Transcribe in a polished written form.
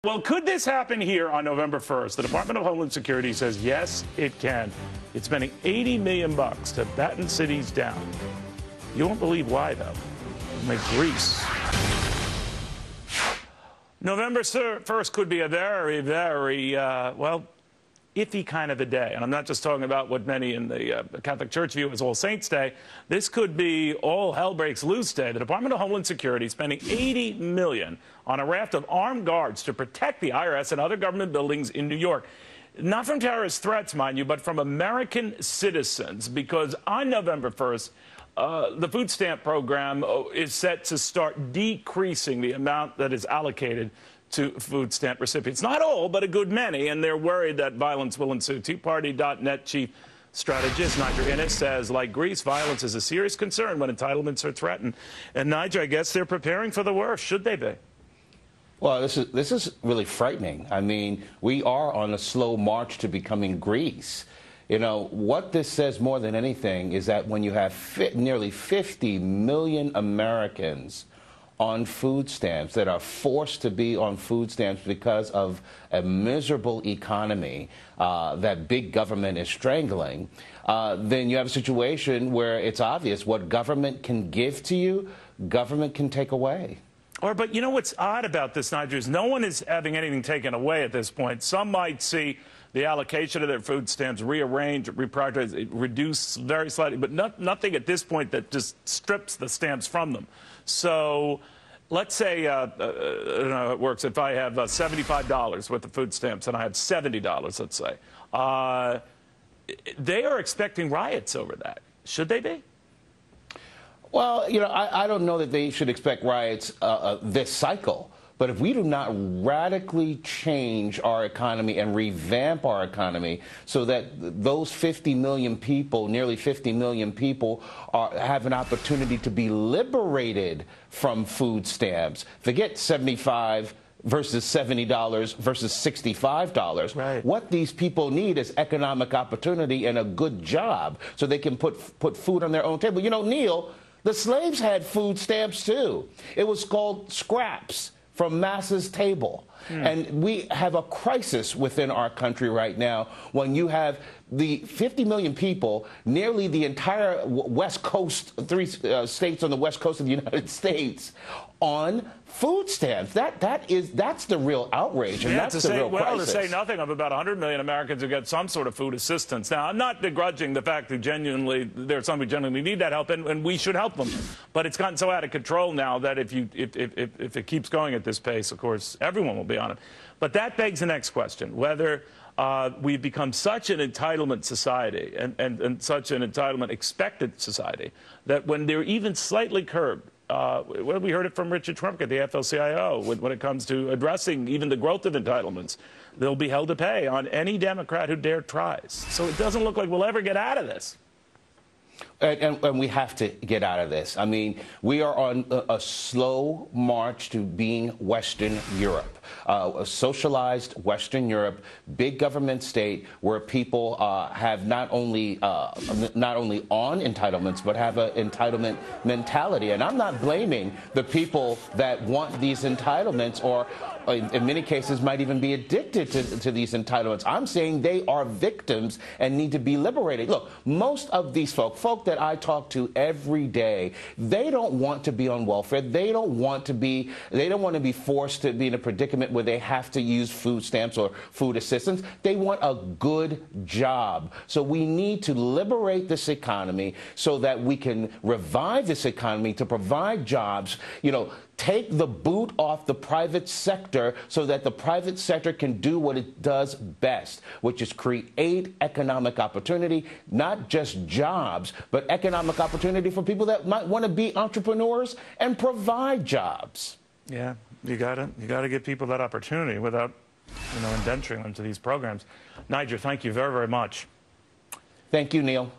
Well, could this happen here on November 1st? The Department of Homeland Security says, yes, it can. It's spending $80 million to batten cities down. You won't believe why, though. Like Greece. November 1st could be a very, very, iffy kind of a day. And I'm not just talking about what many in the Catholic Church view as All Saints Day. This could be all hell breaks loose day. The Department of Homeland Security is spending $80 million on a raft of armed guards to protect the IRS and other government buildings in New York. Not from terrorist threats, mind you, but from American citizens, because on November 1st, the food stamp program is set to start decreasing the amount that is allocated to food stamp recipients. Not all, but a good many, and they're worried that violence will ensue. TeaParty.net chief strategist Niger Innes says, like Greece, violence is a serious concern when entitlements are threatened. And Niger, I guess they're preparing for the worst. Should they be? Well, this is really frightening. I mean, we are on a slow march to becoming Greece. You know, what this says more than anything is that when you have nearly 50 million Americans on food stamps that are forced to be on food stamps because of a miserable economy that big government is strangling, then you have a situation where it's obvious what government can give to you, government can take away. But you know what's odd about this, Niger, is no one is having anything taken away at this point. Some might see the allocation of their food stamps rearranged, reprioritized, reduced very slightly, but nothing at this point that just strips the stamps from them. So let's say, I don't know how it works, if I have $75 worth of food stamps and I have $70, let's say, they are expecting riots over that. Should they be? Well, you know, I don't know that they should expect riots this cycle. But if we do not radically change our economy and revamp our economy so that those 50 million people, nearly 50 million people, have an opportunity to be liberated from food stamps, forget $75 versus $70 versus $65. Right. What these people need is economic opportunity and a good job so they can put food on their own table. You know, Neil, the slaves had food stamps, too. It was called scraps from Massa's table. And we have a crisis within our country right now when you have the 50 million people, nearly the entire West Coast, three states on the West Coast of the United States, on food stamps. That's the real outrage, and that's the real crisis. To say nothing of about 100 million Americans who get some sort of food assistance. Now, I'm not begrudging the fact that there are some who genuinely need that help, and we should help them. But it's gotten so out of control now that if it keeps going at this pace, of course, everyone will be on it. But that begs the next question, whether we've become such an entitlement society and such an entitlement-expected society that when they're even slightly curbed, well, we heard it from Richard Trump at the AFL-CIO when it comes to addressing even the growth of entitlements. They'll be held to pay on any Democrat who dare tries. So it doesn't look like we'll ever get out of this. And we have to get out of this. I mean, we are on a slow march to being Western Europe, a socialized Western Europe, big government state where people have not only on entitlements, but have an entitlement mentality. And I'm not blaming the people that want these entitlements or in many cases might even be addicted to these entitlements. I'm saying they are victims and need to be liberated. Look, most of these folk that I talk to every day, they don't want to be on welfare. They don't want to be forced to be in a predicament where they have to use food stamps or food assistance. They want a good job. So we need to liberate this economy so that we can revive this economy to provide jobs, you know, take the boot off the private sector so that the private sector can do what it does best, which is create economic opportunity, not just jobs, but economic opportunity for people that might want to be entrepreneurs and provide jobs. Yeah, you gotta give people that opportunity without, you know, indenturing them to these programs. Niger, thank you very, very much. Thank you, Neil.